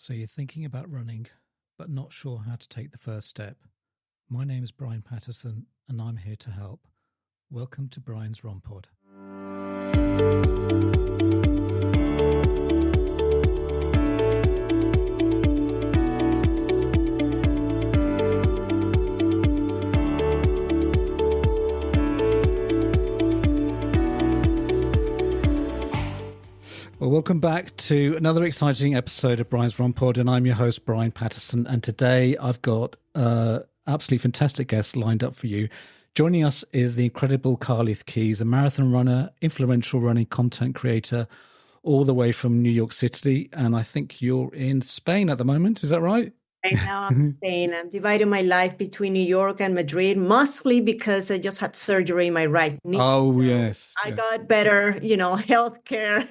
So you're thinking about running, but not sure how to take the first step. My name is Brian Patterson, and I'm here to help. Welcome to Brian's Run Pod. Well, welcome back to another exciting episode of Brian's Run Pod, and I'm your host, Brian Patterson. And today I've got absolutely fantastic guests lined up for you. Joining us is the incredible Carleth Keys, a marathon runner, influential running content creator, all the way from New York City. And I think you're in Spain at the moment. Is that right? Right now I'm in Spain. I'm dividing my life between New York and Madrid, mostly because I just had surgery in my right knee. Oh, so yes. I got better, healthcare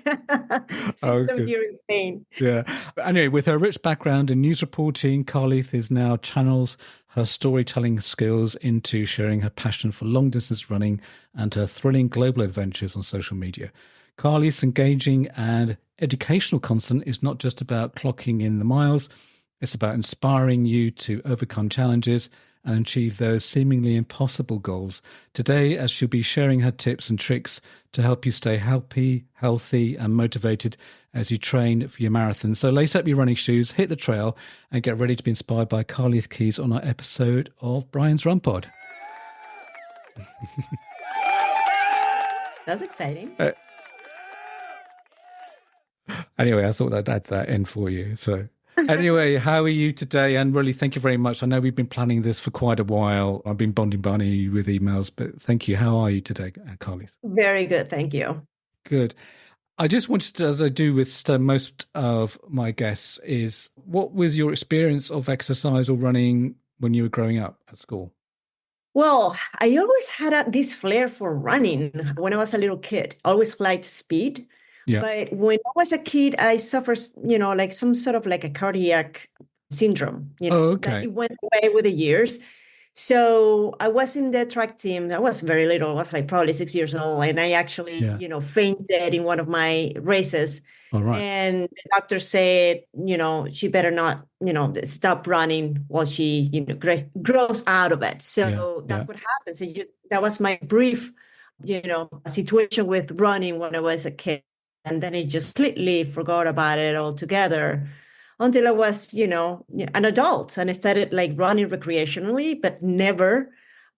system here in Spain. Yeah. Anyway, with her rich background in news reporting, Carleth is now channels her storytelling skills into sharing her passion for long distance running and her thrilling global adventures on social media. Carleth's engaging and educational content is not just about clocking in the miles. It's about inspiring you to overcome challenges and achieve those seemingly impossible goals. Today, as she'll be sharing her tips and tricks to help you stay happy, healthy, and motivated as you train for your marathon. So lace up your running shoes, hit the trail, and get ready to be inspired by Carleth Keys on our episode of Brian's Run Pod. That's exciting. Anyway, I thought I'd add that in for you. So anyway, how are you today? And really, thank you very much. I know we've been planning this for quite a while. I've been bombarding you with emails, but thank you. How are you today, Carleth? Very good. Thank you. Good. I just wanted to, as I do with most of my guests, is what was your experience of exercise or running when you were growing up at school? Well, I always had this flair for running when I was a little kid. I always liked speed. Yeah. But when I was a kid, I suffered, like some sort of like a cardiac syndrome, that it went away with the years. So I was in the track team. I was very little. I was like probably 6 years old. And I actually, fainted in one of my races. All right. And the doctor said, she better not, stop running while she, grows out of it. So that's what happens. And that was my brief, situation with running when I was a kid. And then I just completely forgot about it altogether until I was, an adult. And I started like running recreationally, but never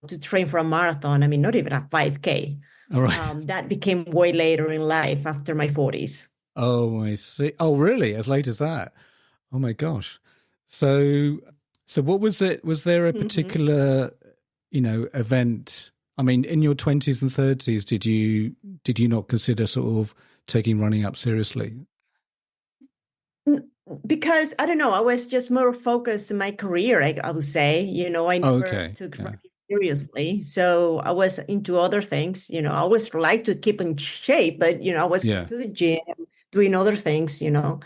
to train for a marathon. I mean, not even a 5K. All right. That became way later in life after my 40s. Oh, I see. Oh, really? As late as that? Oh, my gosh. So what was it? Was there a particular, event? I mean, in your 20s and 30s, did you not consider sort of taking running up seriously? Because I don't know, I was just more focused in my career, I would say. I never took running seriously. So I was into other things. I always liked to keep in shape, but I was going to the gym, doing other things, to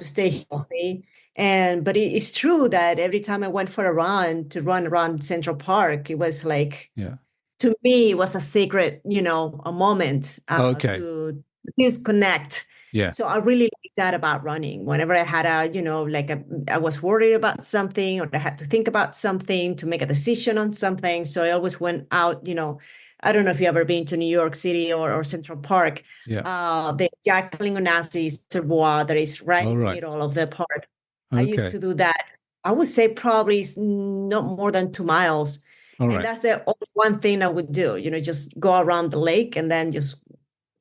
stay healthy. But it's true that every time I went for a run around Central Park, it was like, to me, it was a sacred, a moment to disconnect. Yeah. So I really like that about running. Whenever I had I was worried about something or I had to think about something to make a decision on something. So I always went out, I don't know if you've ever been to New York City or Central Park. The Jacqueline Onassis Reservoir that is right in the middle of the park. I used to do that. I would say probably not more than 2 miles. And that's the only one thing I would do, just go around the lake and then just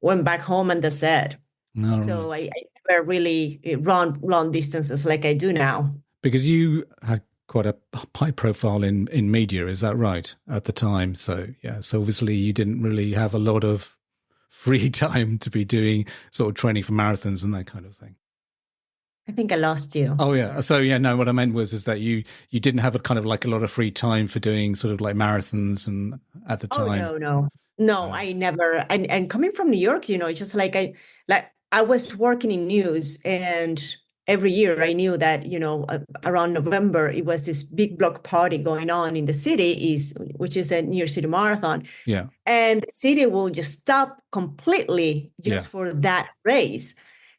went back home and that's it. So I never really run long distances like I do now. Because you had quite a high profile in media, is that right, at the time? So, so obviously you didn't really have a lot of free time to be doing sort of training for marathons and that kind of thing. I think I lost you. Oh, yeah. Sorry. So, no, what I meant is that you didn't have a kind of like a lot of free time for doing sort of like marathons and at the time. No, I never. And coming from New York, it's just like I was working in news, and every year I knew that, around November, it was this big block party going on in the city, which is a New York City Marathon. Yeah. And the city will just stop completely just for that race.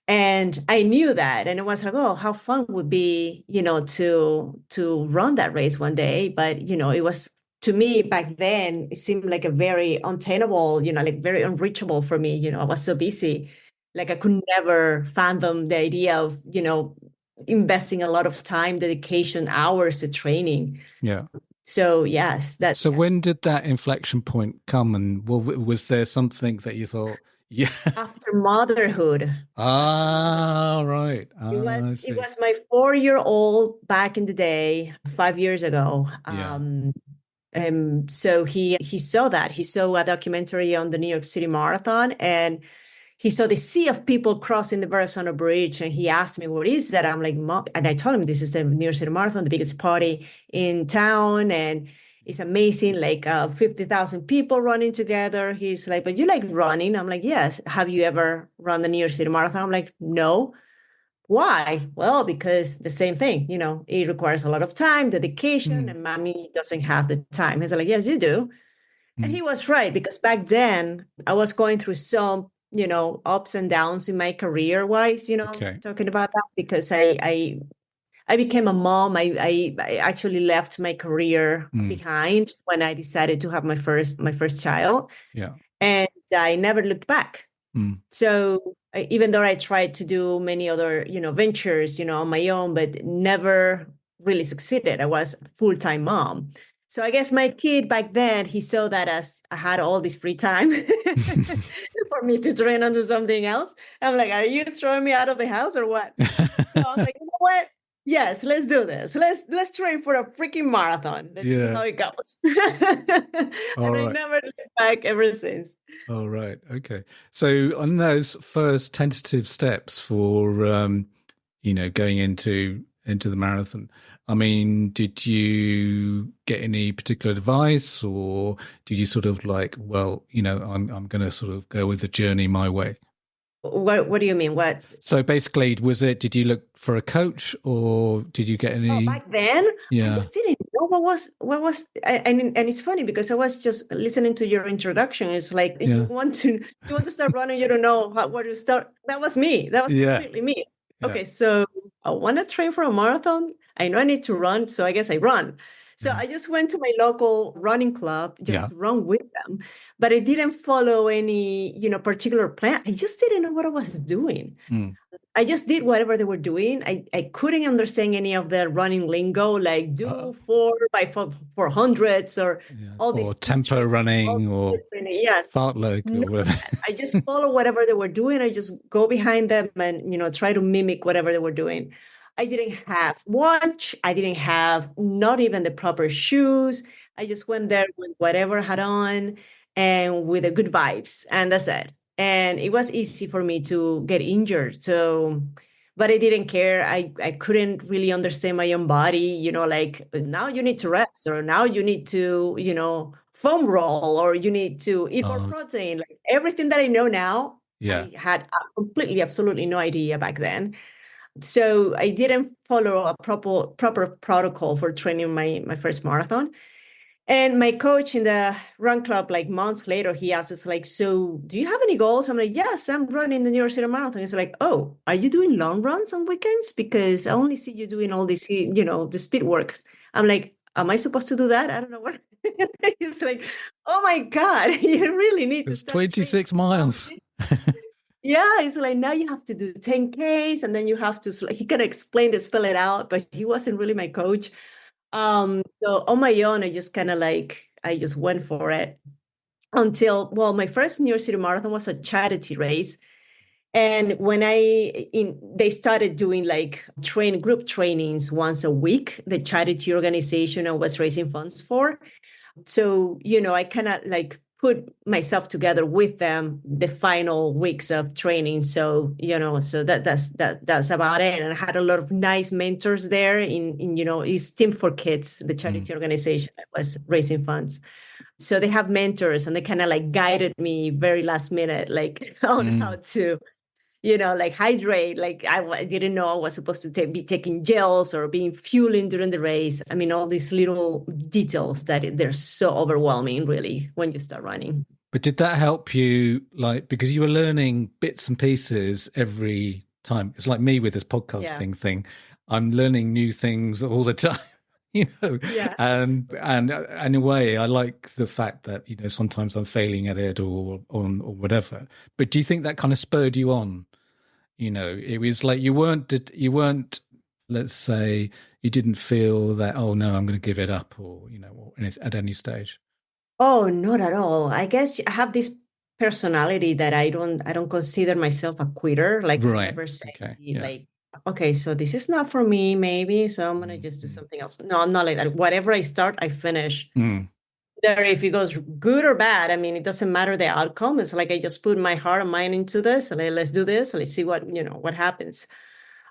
And I knew that. And it was like, oh, how fun would be, to run that race one day. But, it was to me back then, it seemed like a very untenable, like very unreachable for me. I was so busy. Like I could never fathom the idea of, investing a lot of time, dedication, hours to training. Yeah. So yes, that So when did that inflection point come, and was there something that you thought, yeah, after motherhood. right, It I was it see, was my 4-year-old back in the day, 5 years ago. yeah, So he saw that. He saw a documentary on the New York City Marathon, and he saw the sea of people crossing the Verrazano Bridge, and he asked me, "What is that?" I'm like, "Mom," and I told him, "This is the New York City Marathon, the biggest party in town, and it's amazing. Like 50,000 people running together." He's like, "But you like running?" I'm like, "Yes." "Have you ever run the New York City Marathon?" I'm like, "No." "Why?" "Well, because the same thing, it requires a lot of time, dedication, mm, and mommy doesn't have the time." He's like, "Yes, you do." And mm, he was right, because back then I was going through some, ups and downs in my career wise, okay, talking about that, because I became a mom. I actually left my career mm, behind when I decided to have my first child, yeah, and I never looked back. mm, So even though I tried to do many other, ventures, on my own, but never really succeeded. I was a full-time mom. So I guess my kid back then, he saw that as I had all this free time for me to train on to something else. I'm like, "Are you throwing me out of the house or what?" So I'm like, "You know what? Yes, let's do this. Let's train for a freaking marathon. Let's see yeah, how it goes." all And I right. never looked back ever since. All right. Okay. So on those first tentative steps for going into the marathon, I mean, did you get any particular advice, or did you sort of like, well, I'm going to sort of go with the journey my way? What do you mean? What? So basically, did you look for a coach, or did you get Oh, any? back then, I Yeah. just didn't know and it's funny because I was just listening to your introduction. It's like Yeah. you want to start running, you don't know where to start. That was me. That was Yeah. completely me. Yeah. Okay, so I want to train for a marathon. I know I need to run, so I guess I run. So Mm. I just went to my local running club just Yeah. to run with them, but I didn't follow any, particular plan. I just didn't know what I was doing. Mm. I just did whatever they were doing. I couldn't understand any of the running lingo, like Uh, do 4 by 400s or yeah. all these Or speed tempo training. running, or Yes, fartlek, none or of whatever. that. I just follow whatever they were doing. I just go behind them and try to mimic whatever they were doing. I didn't have watch. I didn't have not even the proper shoes. I just went there with whatever I had on and with the good vibes, and that's it. And it was easy for me to get injured. So, but I didn't care. I couldn't really understand my own body. Like now you need to rest, or now you need to foam roll, or you need to eat more Oh, protein. Like everything that I know now, yeah. I had completely, absolutely no idea back then. So I didn't follow a proper protocol for training my first marathon. And my coach in the run club, like months later, he asked us, like, "So do you have any goals?" I'm like, "Yes, I'm running the New York City Marathon." He's like, "Oh, are you doing long runs on weekends? Because I only see you doing all this, the speed work." I'm like, "Am I supposed to do that? I don't know what." He's like, "Oh my God, you really need to It's start training." 26 miles. Yeah, it's like now you have to do 10Ks, and then you have to, he could explain to spell it out, but he wasn't really my coach. So on my own, I just went for it until, well, my first New York City Marathon was a charity race. And when they started doing like group trainings once a week, the charity organization I was raising funds for. So, I kind of like put myself together with them the final weeks of training. So, so that's about it. And I had a lot of nice mentors there it's Team for Kids, the Mm, charity organization that was raising funds. So they have mentors, and they kind of like guided me very last minute, like on how mm. to like hydrate. Like I didn't know I was supposed to be taking gels or being fueling during the race. I mean, all these little details that they're so overwhelming, really, when you start running. But did that help you, like, because you were learning bits and pieces every time. It's like me with this Yeah. podcasting thing. I'm learning new things all the time. Yeah. And in a way, I like the fact that sometimes I'm failing at it or whatever. But do you think that kind of spurred you on? It was like you weren't. Let's say you didn't feel that. Oh no, I'm going to give it up, or at any stage. Oh, not at all. I guess I have this personality that I don't consider myself a quitter. Like I Right. never say Okay. Yeah. like, okay, so this is not for me, maybe. So I'm gonna just do Mm-hmm. something else. No, I'm not like that. Whatever I start, I finish. Mm. There, if it goes good or bad, I mean, it doesn't matter the outcome. It's like I just put my heart and mind into this, and let's do this, and let's see what happens.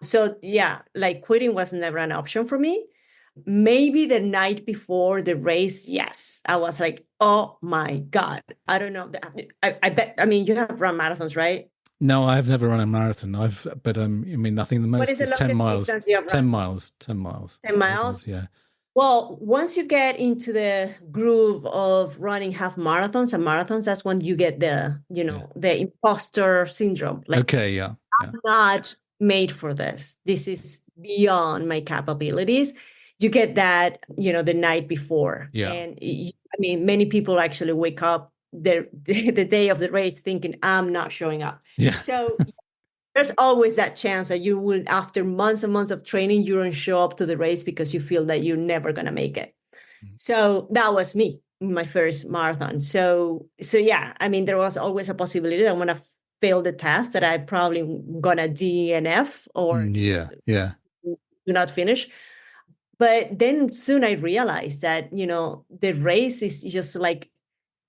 So yeah, like quitting was never an option for me. Maybe the night before the race, yes. I was like, oh my God. I don't know. I bet, I mean, you have run marathons, right? No, I've never run a marathon. But I mean, I think the What is most the is 10 longest miles. distance you have 10 run? miles. 10 miles. 10 miles? Yeah. Well, once you get into the groove of running half marathons and marathons, that's when you get Yeah. the imposter syndrome. Like, Okay. Yeah. Yeah. I'm not made for this. This is beyond my capabilities. You get that, the night before. Yeah. And I mean, many people actually wake up the day of the race thinking, I'm not showing up. Yeah. So there's always that chance that you will, after months and months of training, you don't show up to the race because you feel that you're never going to make it. So that was me in my first marathon. So yeah, I mean, there was always a possibility that I'm going to fail the test, that I probably gonna DNF or Yeah. Yeah. do not finish. But then soon I realized that, the race is just like,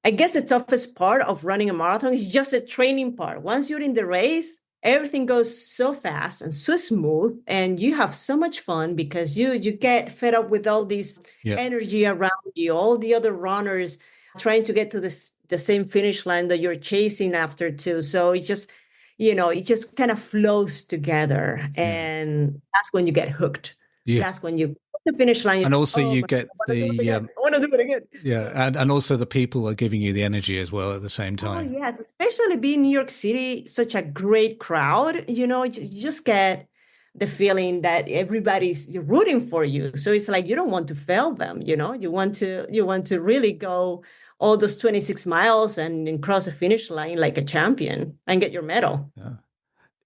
I guess the toughest part of running a marathon is just the training part. Once you're in the race, everything goes so fast and so smooth, and you have so much fun because you get fed up with all this Yeah. energy around you, all the other runners trying to get to the same finish line that you're chasing after too. So it just kind of flows together, Yeah. and that's when you get hooked. Yeah. That's when you hit the finish line. And also Oh you my God, get I want to do it again. I want to do it again. yeah. And also the people are giving you the energy as well at the same Oh, time. yes, especially being in New York City, such a great crowd, you just get the feeling that everybody's rooting for you. So it's like you don't want to fail them, you want to really go all those 26 miles and cross the finish line like a champion and get your medal. Yeah.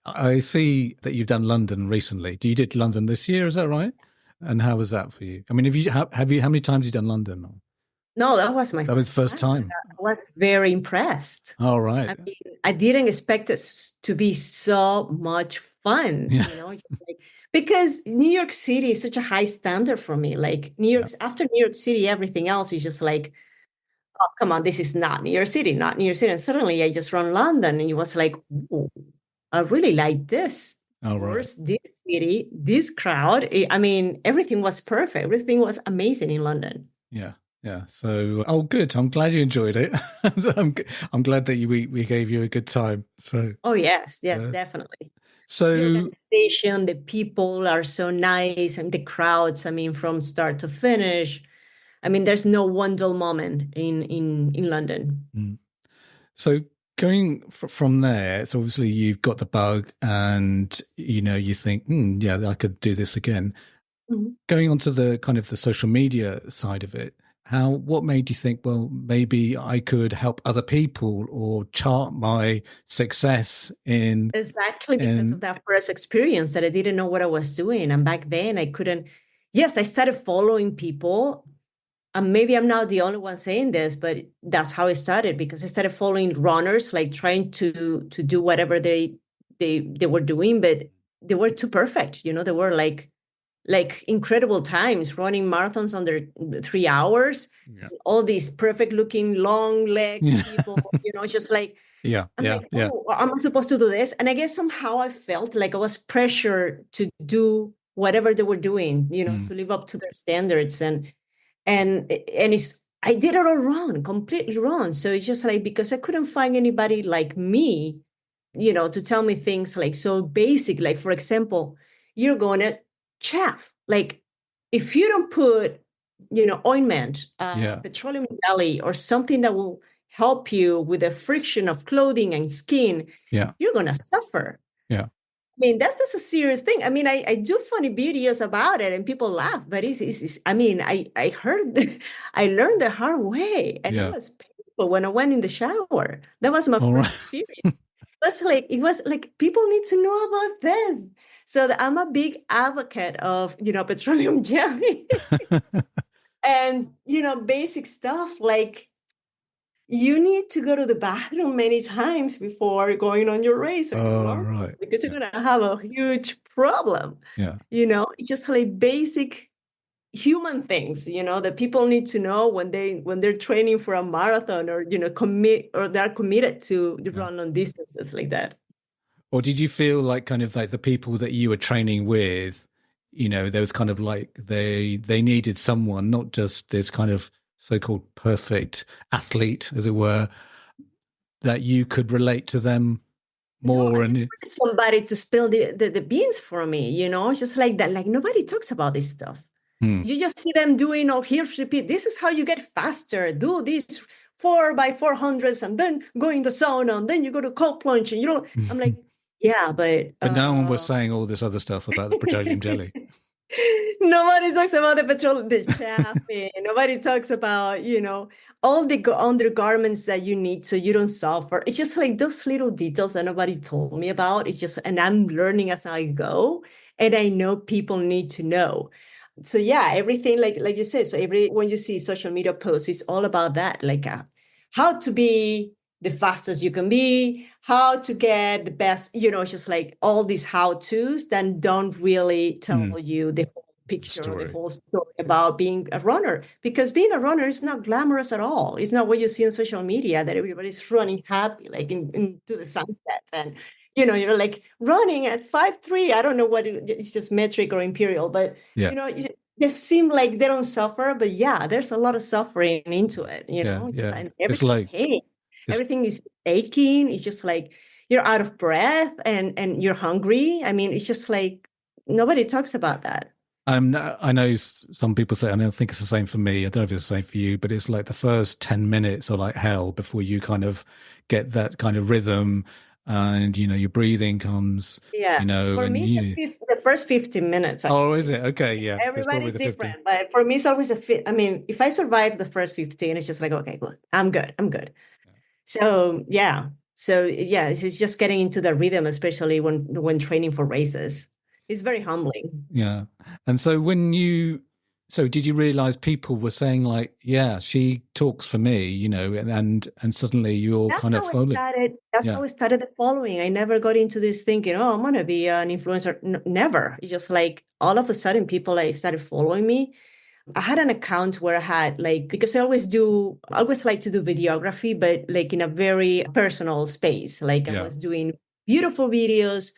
I see that you've done London recently. You did London this year, is that right? And how was that for you? I mean, have you how many times have you done London? No, that was my That was first first time. time. I was very impressed. All right. I mean, I didn't expect it to be so much fun, Yeah. just like, because New York City is such a high standard for me. Like Yeah. after New York City, everything else is just like, oh, come on, this is not New York City, not New York City. And suddenly I just run London, and it was like, ooh, I really like this. All right. Course, this city, this crowd. I mean, everything was perfect. Everything was amazing in London. Yeah. Yeah. So, oh, good. I'm glad you enjoyed it. I'm glad that we gave you a good time. So, Oh, yes, definitely. so The organization, the people are so nice, and the crowds, I mean, from start to finish. I mean, there's no one dull moment in London. So going from there, so obviously you've got the bug, and you think, yeah, I could do this again. Mhm. Going on to the kind of the social media side of it, what made you think, well, maybe I could help other people or chart my success in Exactly, because of that first experience that I didn't know what I was doing. And back then I couldn't, yes, I started following people. And maybe I'm not the only one saying this, but that's how it started, because I started following runners, like trying to do whatever they were doing, but they were too perfect. They were like incredible times, running marathons under 3 hours. Yeah. All these perfect looking long leg Yeah. people, just like, Yeah. I'm Yeah. like, oh, am I supposed to do this? And I guess somehow I felt like I was pressured to do whatever they were doing, to live up to their standards. And I did it all wrong, completely wrong. So it's just like, because I couldn't find anybody like me, to tell me things like so basic. Like, for example, you're going to chaff. Like, if you don't put, ointment, petroleum jelly, or something that will help you with the friction of clothing and skin, Yeah. you're going to suffer. Yeah. mean, that's a serious thing. I mean, I do funny videos about it and people laugh, but I mean, I heard, I learned the hard way, and it Yeah. was painful when I went in the shower. That was my All first right. experience. It was like people need to know about this. So I'm a big advocate of, petroleum jelly and, basic stuff like you need to go to the bathroom many times before going on your race or your Oh, long run right. because you're Yeah. going to have a huge problem. Yeah. Just like basic human things, that people need to know when they're training for a marathon or, commit or they're committed to Yeah. run on distances like that. Or did you feel like kind of like the people that you were training with, there was kind of like they needed someone, not just this kind of so-called perfect athlete, as it were, that you could relate to them more? I just wanted somebody to spill the beans for me, just like that. Like nobody talks about this stuff. You just see them doing, oh, here's repeat. This is how you get faster. Do this 4x400s and then go in the sauna and then you go to cold plunge. And I'm like, yeah, but But no one was saying all this other stuff about the petroleum jelly. nobody talks about the chaffing. Nobody talks about, all the undergarments that you need so you don't suffer. It's just like those little details that nobody told me about. And I'm learning as I go. And I know people need to know. So yeah, everything like you said. So when you see social media posts, it's all about that, like how to be the fastest you can be, how to get the best. It's just like all these how-tos that don't really tell you the whole picture or the whole story about being a runner. Because being a runner is not glamorous at all. It's not what you see on social media that everybody's running happy, like into the sunset and. You're like running at 5'3". I don't know what it's just metric or imperial, but they seem like they don't suffer. But yeah, there's a lot of suffering into it. And It's like everything is aching. It's just like you're out of breath and you're hungry. I mean, it's just like nobody talks about that. I know some people say, and I think it's the same for me. I don't know if it's the same for you, but it's like the first 10 minutes are like hell before you kind of get that kind of rhythm. And your breathing comes. Yeah, for and me, the first 15 minutes. Actually. Oh, is it? Okay, yeah. Everybody's different, but for me, it's always a fit. I mean, if I survive the first 15, it's just like, okay, good, I'm good. Yeah. So yeah, it's just getting into the rhythm, especially when training for races. It's very humbling. Yeah, and so did you realize people were saying like, yeah, she talks for me, and suddenly you're kind of following. That's how I started the following. I never got into this thinking, oh, I'm going to be an influencer. Never. It's just like all of a sudden people started following me. I had an account where I had because I always like to do videography, but like in a very personal space. Like I was doing beautiful videos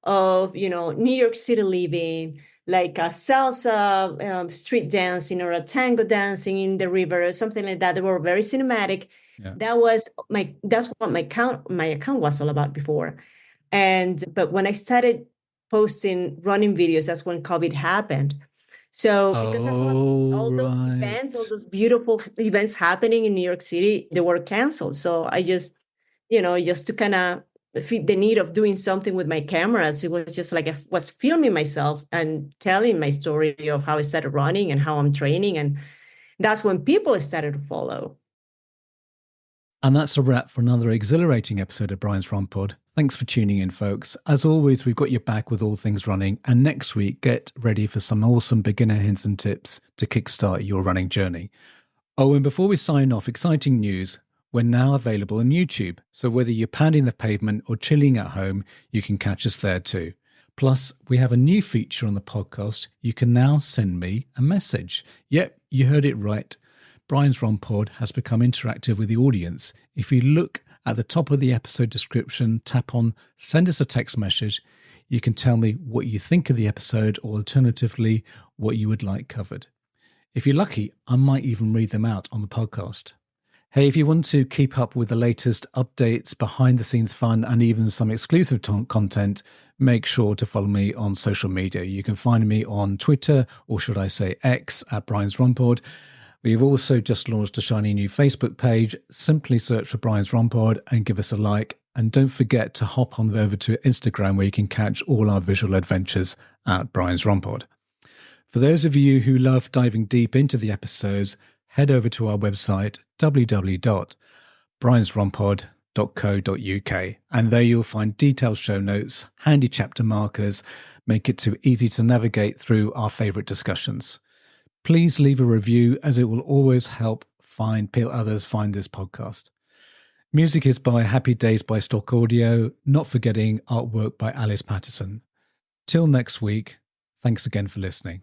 of, New York City living, like a salsa street dancing or a tango dancing in the river or something like that. They were very cinematic. Yeah. That's what my account was all about before. But when I started posting running videos, that's when COVID happened. So because that's all those events, all those beautiful events happening in New York City, they were canceled. So I just, just to kind of fit the need of doing something with my cameras. It was just like I was filming myself and telling my story of how I started running and how I'm training. And that's when people started to follow. And that's a wrap for another exhilarating episode of Brian's Run Pod. Thanks for tuning in, folks. As always, we've got your back with all things running. And next week, get ready for some awesome beginner hints and tips to kickstart your running journey. Oh, and before we sign off, exciting news. We're now available on YouTube. So whether you're pounding the pavement or chilling at home, you can catch us there too. Plus, we have a new feature on the podcast. You can now send me a message. Yep, you heard it right. Brian's Run Pod has become interactive with the audience. If you look at the top of the episode description, tap on send us a text message. You can tell me what you think of the episode or alternatively, what you would like covered. If you're lucky, I might even read them out on the podcast. Hey, if you want to keep up with the latest updates, behind the scenes fun, and even some exclusive content, make sure to follow me on social media. You can find me on Twitter, or should I say X, at Brian's Run Pod. We've also just launched a shiny new Facebook page. Simply search for Brian's Run Pod and give us a like. And don't forget to hop on over to Instagram where you can catch all our visual adventures at Brian's Rompod. For those of you who love diving deep into the episodes, head over to our website, www.briansrompod.co.uk, and there you'll find detailed show notes, handy chapter markers, make it too easy to navigate through our favourite discussions. Please leave a review, as it will always help others find this podcast. Music is by Happy Days by Stock Audio, not forgetting artwork by Alice Patterson. Till next week, thanks again for listening.